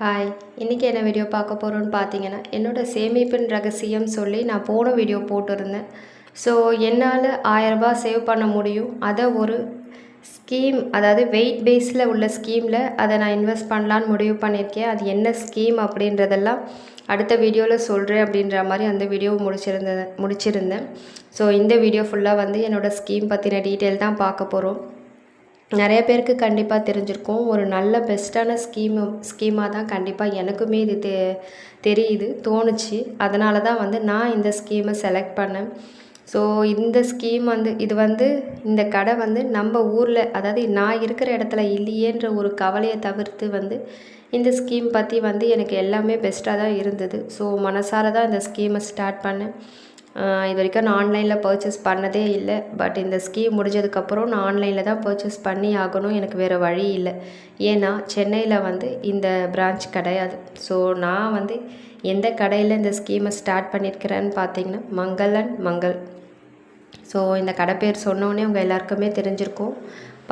Hi, இன்றைக்கி என்ன video பார்க்க போகிறோன்னு பார்த்தீங்கன்னா, என்னோடய சேமிப்பின் ரகசியம் சொல்லி நான் போன வீடியோ போட்டிருந்தேன். ஸோ என்னால் ரூ. 1000 சேவ் பண்ண முடியும். அதை ஒரு ஸ்கீம், அதாவது வெயிட் பேஸில் உள்ள ஸ்கீமில் அதை நான் இன்வெஸ்ட் பண்ணலான்னு முடிவு பண்ணியிருக்கேன். அது என்ன ஸ்கீம் அப்படின்றதெல்லாம் அடுத்த வீடியோவில் சொல்கிறேன் அப்படின்ற மாதிரி அந்த வீடியோவை முடிச்சிருந்தேன். ஸோ இந்த வீடியோ ஃபுல்லாக வந்து என்னோடய ஸ்கீம் பற்றின டீட்டெயில் தான் பார்க்க போகிறோம். நிறைய பேருக்கு கண்டிப்பாக தெரிஞ்சிருக்கும். ஒரு நல்ல பெஸ்ட்டான ஸ்கீமாக தான் கண்டிப்பாக எனக்குமே இது தெரியுது, தோணுச்சு. அதனால தான் வந்து நான் இந்த ஸ்கீமை செலக்ட் பண்ணேன். ஸோ இந்த ஸ்கீம் வந்து இந்த கடை வந்து நம்ம ஊரில், அதாவது நான் இருக்கிற இடத்துல இல்லையேன்ற ஒரு கவலையை தவிர்த்து வந்து இந்த ஸ்கீம் பற்றி வந்து எனக்கு எல்லாமே பெஸ்ட்டாக தான் இருந்தது. ஸோ மனசார தான் இந்த ஸ்கீமை ஸ்டார்ட் பண்ணேன். இது வரைக்கும் நான் ஆன்லைனில் பர்ச்சேஸ் பண்ணதே இல்லை. பட் இந்த ஸ்கீம் முடிஞ்சதுக்கப்புறம் நான் ஆன்லைனில் தான் பர்ச்சேஸ் பண்ணி ஆகணும், எனக்கு வேறு வழி இல்லை. ஏன்னா சென்னையில் வந்து இந்த பிரான்ச் கிடையாது. ஸோ நான் வந்து எந்த கடையில் இந்த ஸ்கீமை ஸ்டார்ட் பண்ணியிருக்கிறேன்னு பார்த்தீங்கன்னா, மங்கள் அண்ட் மங்கள். ஸோ இந்த கடை பேர் சொன்னோடனே உங்கள் எல்லாருக்குமே தெரிஞ்சிருக்கும்.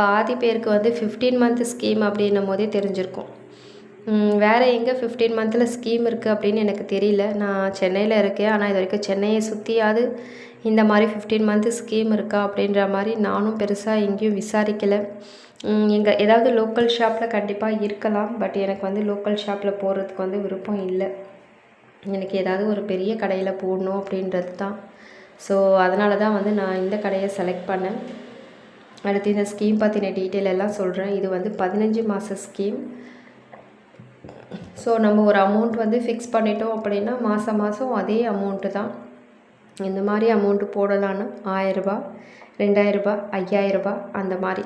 பாதி பேருக்கு வந்து 15 மந்த் ஸ்கீம் அப்படின்னும் போதே தெரிஞ்சிருக்கும். வேறு எங்கே 15 மந்தில் ஸ்கீம் இருக்குது அப்படின்னு எனக்கு தெரியல. நான் சென்னையில் இருக்கேன், ஆனால் இது வரைக்கும் சென்னையை சுற்றியாவது இந்த மாதிரி 15 மந்த்து ஸ்கீம் இருக்கா அப்படின்ற மாதிரி நானும் பெருசாக எங்கேயும் விசாரிக்கலை. எங்கே ஏதாவது லோக்கல் ஷாப்பில் கண்டிப்பாக இருக்கலாம். பட் எனக்கு வந்து லோக்கல் ஷாப்பில் போகிறதுக்கு வந்து விருப்பம் இல்லை. எனக்கு ஏதாவது ஒரு பெரிய கடையில் போடணும் அப்படின்றது தான். ஸோ அதனால தான் வந்து நான் இந்த கடையை செலக்ட் பண்ணேன். அடுத்து இந்த ஸ்கீம் பற்றின டீட்டெயில் எல்லாம் சொல்கிறேன். இது வந்து 15 மாத ஸ்கீம். ஸோ நம்ம ஒரு அமௌண்ட் வந்து ஃபிக்ஸ் பண்ணிட்டோம் அப்படின்னா மாதம் அதே அமௌண்ட்டு தான். இந்த மாதிரி அமௌண்ட்டு போடலான்னு ரூ. 1000, ரூ. 2000, ரூ. 5000 அந்த மாதிரி.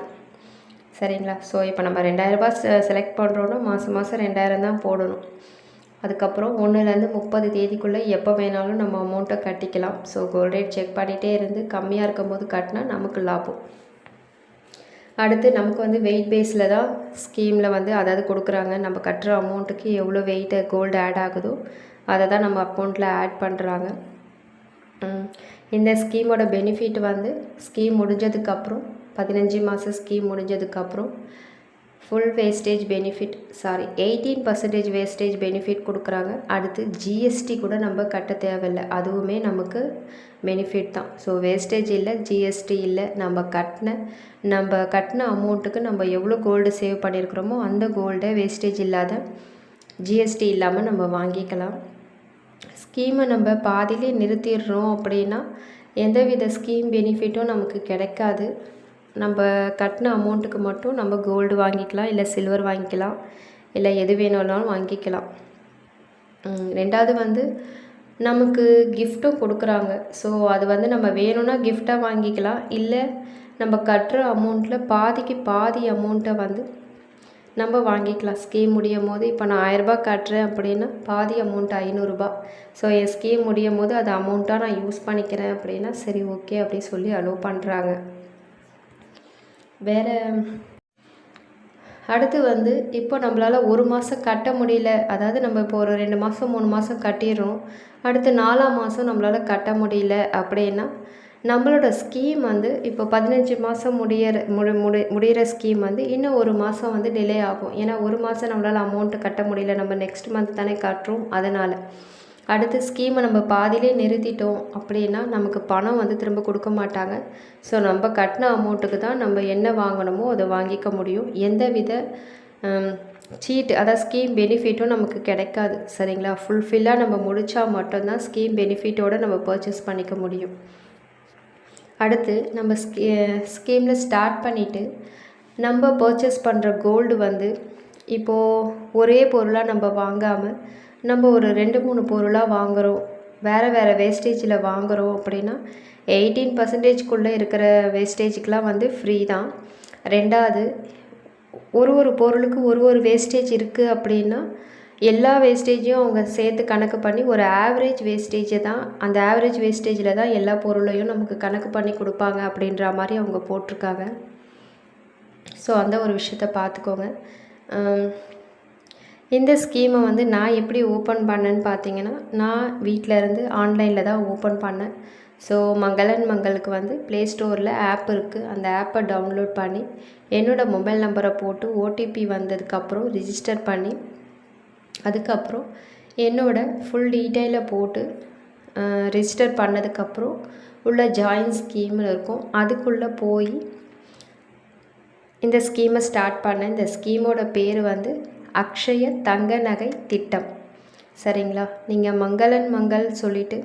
சரிங்களா? ஸோ இப்போ நம்ம ரூ. 2000 செலக்ட் பண்ணுறோன்னா மாதம் 2000 தான் போடணும். அதுக்கப்புறம் 1லேருந்து 30 தேதிக்குள்ளே எப்போ வேணாலும் நம்ம அமௌண்ட்டை கட்டிக்கலாம். ஸோ கோல்ட் ரேட் செக் பண்ணிகிட்டே இருந்து கம்மியாக இருக்கும்போது கட்டினா நமக்கு லாபம். அடுத்து நமக்கு வந்து வெயிட் பேஸில் தான் ஸ்கீமில் வந்து அதாவது கொடுக்குறாங்க. நம்ம கட்டுற அமௌண்ட்டுக்கு எவ்வளோ வெயிட்டு கோல்டு ஆட் ஆகுதோ அதை தான் நம்ம அக்கௌண்ட்டில் ஆட் பண்ணுறாங்க. இந்த ஸ்கீமோட பெனிஃபிட் வந்து ஸ்கீம் முடிஞ்சதுக்கப்புறம் 15 மாத ஸ்கீம் முடிஞ்சதுக்கப்புறம் full wastage benefit 18% wastage benefit கொடுக்குறாங்க. அடுத்து ஜிஎஸ்டி கூட நம்ம கட்ட தேவையில்லை, அதுவுமே நமக்கு பெனிஃபிட் தான். ஸோ வேஸ்டேஜ் இல்லை, ஜிஎஸ்டி இல்லை. நம்ம கட்டின அமௌண்ட்டுக்கு நம்ம எவ்வளோ கோல்டு சேவ் பண்ணியிருக்கிறோமோ அந்த கோல்டை வேஸ்டேஜ் இல்லாத, ஜிஎஸ்டி இல்லாமல் நம்ம வாங்கிக்கலாம். ஸ்கீமை நம்ம பாதியிலே நிறுத்திடுறோம் அப்படின்னா எந்தவித ஸ்கீம் பெனிஃபிட்டும் நமக்கு கிடைக்காது. நம்ம கட்டின அமௌண்ட்டுக்கு மட்டும் நம்ம கோல்டு வாங்கிக்கலாம், இல்லை சில்வர் வாங்கிக்கலாம், இல்லை எது வேணும்னாலும் வாங்கிக்கலாம். ரெண்டாவது வந்து நமக்கு கிஃப்ட்டும் கொடுக்குறாங்க. ஸோ அது வந்து நம்ம வேணும்னா கிஃப்டாக வாங்கிக்கலாம், இல்லை நம்ம கட்டுற அமௌண்ட்டில் பாதிக்கு பாதி அமௌண்ட்டை வந்து நம்ம வாங்கிக்கலாம். ஸ்கீம் முடியும் போது இப்போ நான் 1000 கட்டுறேன் அப்படின்னா பாதி அமௌண்ட் 500. ஸோ என் ஸ்கீம் முடியும் போது அது அமௌண்ட்டாக நான் யூஸ் பண்ணிக்கிறேன் அப்படின்னா சரி ஓகே அப்படி சொல்லி அலோவ் பண்ணுறாங்க. வேறு அடுத்து வந்து இப்போ நம்மளால் ஒரு மாதம் கட்ட முடியல, அதாவது நம்ம இப்போ ஒரு 2 மாதம் 3 மாதம் கட்டிடுறோம், அடுத்து 4ஆம் மாதம் நம்மளால் கட்ட முடியல அப்படின்னா நம்மளோட ஸ்கீம் வந்து இப்போ 15 மாதம் முடிகிற ஸ்கீம் வந்து இன்னும் ஒரு மாதம் வந்து டிலே ஆகும். ஏன்னா ஒரு மாதம் நம்மளால் அமௌண்ட்டு கட்ட முடியல, நம்ம நெக்ஸ்ட் மந்த் தானே கட்டுறோம். அதனால் அடுத்து ஸ்கீமை நம்ம பாதியிலே நிறுத்திட்டோம் அப்படின்னா நமக்கு பணம் வந்து திரும்ப கொடுக்க மாட்டாங்க. ஸோ நம்ம கட்டின அமௌண்ட்டுக்கு தான் நம்ம என்ன வாங்கணுமோ அதை வாங்கிக்க முடியும். எந்தவித சீட்டு, அதாவது ஸ்கீம் பெனிஃபிட்டும் நமக்கு கிடைக்காது. சரிங்களா? ஃபுல்ஃபில்லாக நம்ம முடித்தா மட்டும்தான் ஸ்கீம் பெனிஃபிட்டோடு நம்ம பர்ச்சேஸ் பண்ணிக்க முடியும். அடுத்து நம்ம ஸ்கீமில் ஸ்டார்ட் பண்ணிவிட்டு நம்ம பர்ச்சேஸ் பண்ணுற கோல்டு வந்து இப்போது ஒரே பொருளாக நம்ம வாங்காமல் நம்ம ஒரு 2-3 பொருளாக வாங்குகிறோம், வேறு வேஸ்டேஜில் வாங்குகிறோம் அப்படின்னா 18%க்குள்ளே இருக்கிற வேஸ்டேஜுக்கெலாம் வந்து ஃப்ரீ தான். ரெண்டாவது ஒரு பொருளுக்கு ஒரு வேஸ்டேஜ் இருக்குது அப்படின்னா எல்லா வேஸ்டேஜையும் அவங்க சேர்த்து கணக்கு பண்ணி ஒரு ஆவரேஜ் வேஸ்டேஜை தான், அந்த ஆவரேஜ் வேஸ்டேஜில் தான் எல்லா பொருளையும் நமக்கு கணக்கு பண்ணி கொடுப்பாங்க அப்படின்ற மாதிரி அவங்க போட்டிருக்காங்க. ஸோ அந்த ஒரு விஷயத்த பார்த்துக்கோங்க. இந்த ஸ்கீமை வந்து நான் எப்படி ஓப்பன் பண்ணேன்னு பார்த்தீங்கன்னா, நான் வீட்டில் இருந்து ஆன்லைனில் தான் ஓப்பன் பண்ணேன். ஸோ மங்களுக்கு வந்து ப்ளே ஸ்டோரில் ஆப் இருக்குது. அந்த ஆப்பை டவுன்லோட் பண்ணி என்னோடய மொபைல் நம்பரை போட்டு ஓடிபி வந்ததுக்கப்புறம் ரிஜிஸ்டர் பண்ணி அதுக்கப்புறம் என்னோடய ஃபுல் டீட்டெயிலை போட்டு ரிஜிஸ்டர் பண்ணதுக்கப்புறம் உள்ள ஜாயின் ஸ்கீமில் இருக்கும். அதுக்குள்ளே போய் இந்த ஸ்கீமை ஸ்டார்ட் பண்ணேன். இந்த ஸ்கீமோட பேர் வந்து அக்ஷய தங்க நகை திட்டம். சரிங்களா? நீங்கள் மங்களன் மங்கள் சொல்லிவிட்டு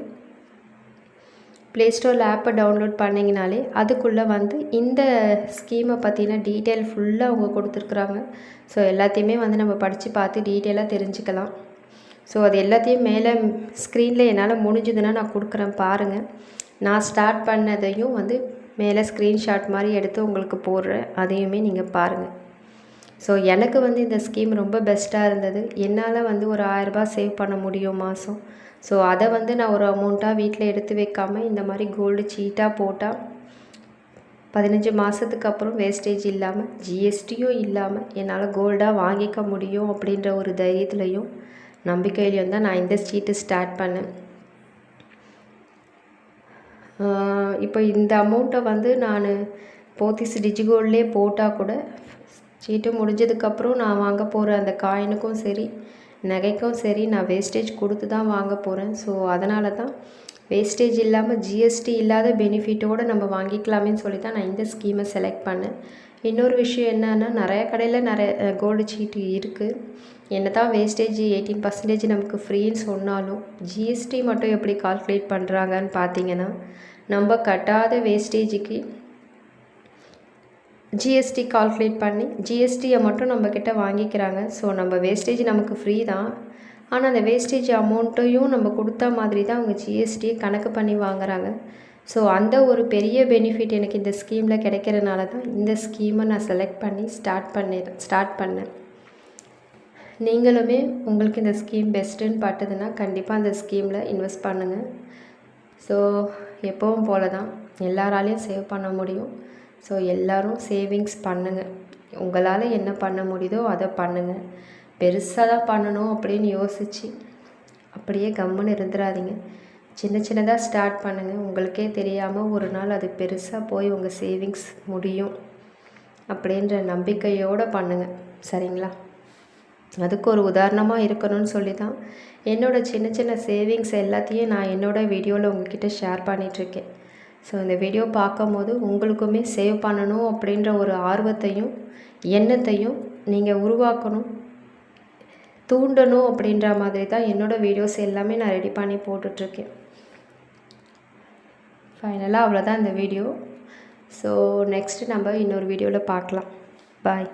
ப்ளே ஸ்டோரில் ஆப்பை டவுன்லோட் பண்ணிங்கனாலே அதுக்குள்ளே வந்து இந்த ஸ்கீமை பற்றின டீட்டெயில் ஃபுல்லாக அவங்க கொடுத்துருக்குறாங்க. ஸோ எல்லாத்தையுமே வந்து நம்ம படித்து பார்த்து டீட்டெயிலாக தெரிஞ்சுக்கலாம். ஸோ அது எல்லாத்தையும் மேலே ஸ்க்ரீனில் என்னால் முடிஞ்சதுன்னா நான் கொடுக்குறேன் பாருங்கள். நான் ஸ்டார்ட் பண்ணதையும் வந்து மேலே ஸ்க்ரீன்ஷாட் மாதிரி எடுத்து உங்களுக்கு போடுறேன், அதையுமே நீங்கள் பாருங்கள். ஸோ எனக்கு வந்து இந்த ஸ்கீம் ரொம்ப பெஸ்ட்டாக இருந்தது. என்னால் வந்து ஒரு 1000 ரூபாய் சேவ் பண்ண முடியும் மாதம். ஸோ அதை வந்து நான் ஒரு அமௌண்ட்டாக வீட்டில் எடுத்து வைக்காமல் இந்த மாதிரி கோல்டு சீட்டாக போட்டால் 15 மாதத்துக்கு அப்புறம் வேஸ்டேஜ் இல்லாமல் ஜிஎஸ்டியும் இல்லாமல் என்னால் கோல்டாக வாங்கிக்க முடியும் அப்படின்ற ஒரு தைரியத்துலையும் நம்பிக்கையிலையும் தான் நான் இந்த சீட்டு ஸ்டார்ட் பண்ணேன். இப்போ இந்த அமௌண்ட்டை வந்து நான் போத்தீஸ் டிஜிகோல்ட்லேயே போட்டால் கூட சீட்டு முடிஞ்சதுக்கப்புறம் நான் வாங்க போகிற அந்த காயினுக்கும் சரி நகைக்கும் சரி நான் வேஸ்டேஜ் கொடுத்து தான் வாங்க போகிறேன். ஸோ அதனால தான் வேஸ்டேஜ் இல்லாமல் ஜிஎஸ்டி இல்லாத பெனிஃபிட்டோடு நம்ம வாங்கிக்கலாமேன்னு சொல்லி தான் நான் இந்த ஸ்கீமை செலக்ட் பண்ணேன். இன்னொரு விஷயம் என்னென்னா நிறைய கடையில் நிறைய கோல்டு சீட்டு இருக்குது. என்ன தான் வேஸ்டேஜ் 18% நமக்கு ஃப்ரீன்னு சொன்னாலும் ஜிஎஸ்டி மட்டும் எப்படி கால்குலேட் பண்ணுறாங்கன்னு பார்த்தீங்கன்னா நம்ம கட்டாத வேஸ்டேஜுக்கு ஜிஎஸ்டி கால்குலேட் பண்ணி ஜிஎஸ்டியை மட்டும் நம்மக்கிட்ட வாங்கிக்கிறாங்க. ஸோ நம்ம வேஸ்டேஜ் நமக்கு ஃப்ரீ தான், ஆனால் அந்த வேஸ்டேஜ் அமௌண்ட்டையும் நம்ம கொடுத்த மாதிரி தான் அவங்க ஜிஎஸ்டியை கணக்கு பண்ணி வாங்குறாங்க. ஸோ அந்த ஒரு பெரிய பெனிஃபிட் எனக்கு இந்த ஸ்கீமில் கிடைக்கிறனால தான் இந்த ஸ்கீமை நான் செலக்ட் பண்ணி ஸ்டார்ட் பண்ணேன். நீங்களுமே உங்களுக்கு இந்த ஸ்கீம் பெஸ்ட்டுன்னு பட்டதுன்னா கண்டிப்பாக அந்த ஸ்கீமில் இன்வெஸ்ட் பண்ணுங்கள். ஸோ எப்பவும் போல தான் எல்லாராலையும் சேவ் பண்ண முடியும். ஸோ எல்லோரும் சேவிங்ஸ் பண்ணுங்கள். உங்களால் என்ன பண்ண முடியுதோ அதை பண்ணுங்கள். பெருசாக தான் பண்ணணும் அப்படின்னு யோசித்து அப்படியே கம்முன்னு இருந்துடாதீங்க. சின்ன சின்னதாக ஸ்டார்ட் பண்ணுங்கள். உங்களுக்கே தெரியாமல் ஒரு நாள் அது பெருசாக போய் உங்கள் சேவிங்ஸ் முடியும் அப்படின்ற நம்பிக்கையோடு பண்ணுங்கள். சரிங்களா? அதுக்கு ஒரு உதாரணமாக இருக்கணும்னு சொல்லி தான் என்னோடய சின்ன சின்ன சேவிங்ஸ் எல்லாத்தையும் நான் என்னோடய வீடியோவில் உங்கள்கிட்ட ஷேர் பண்ணிகிட்ருக்கேன். ஸோ இந்த வீடியோ பார்க்கும்போது உங்களுக்குமே சேவ் பண்ணணும் அப்படின்ற ஒரு ஆர்வத்தையும் எண்ணத்தையும் நீங்கள் உருவாக்கணும், தூண்டணும் அப்படின்ற மாதிரி தான் என்னோடய வீடியோஸ் எல்லாமே நான் ரெடி பண்ணி போட்டுட்ருக்கேன். ஃபைனலாக அவ்வளோதான் இந்த வீடியோ. ஸோ நெக்ஸ்ட்டு நம்ம இன்னொரு வீடியோவில் பார்க்கலாம். பாய்.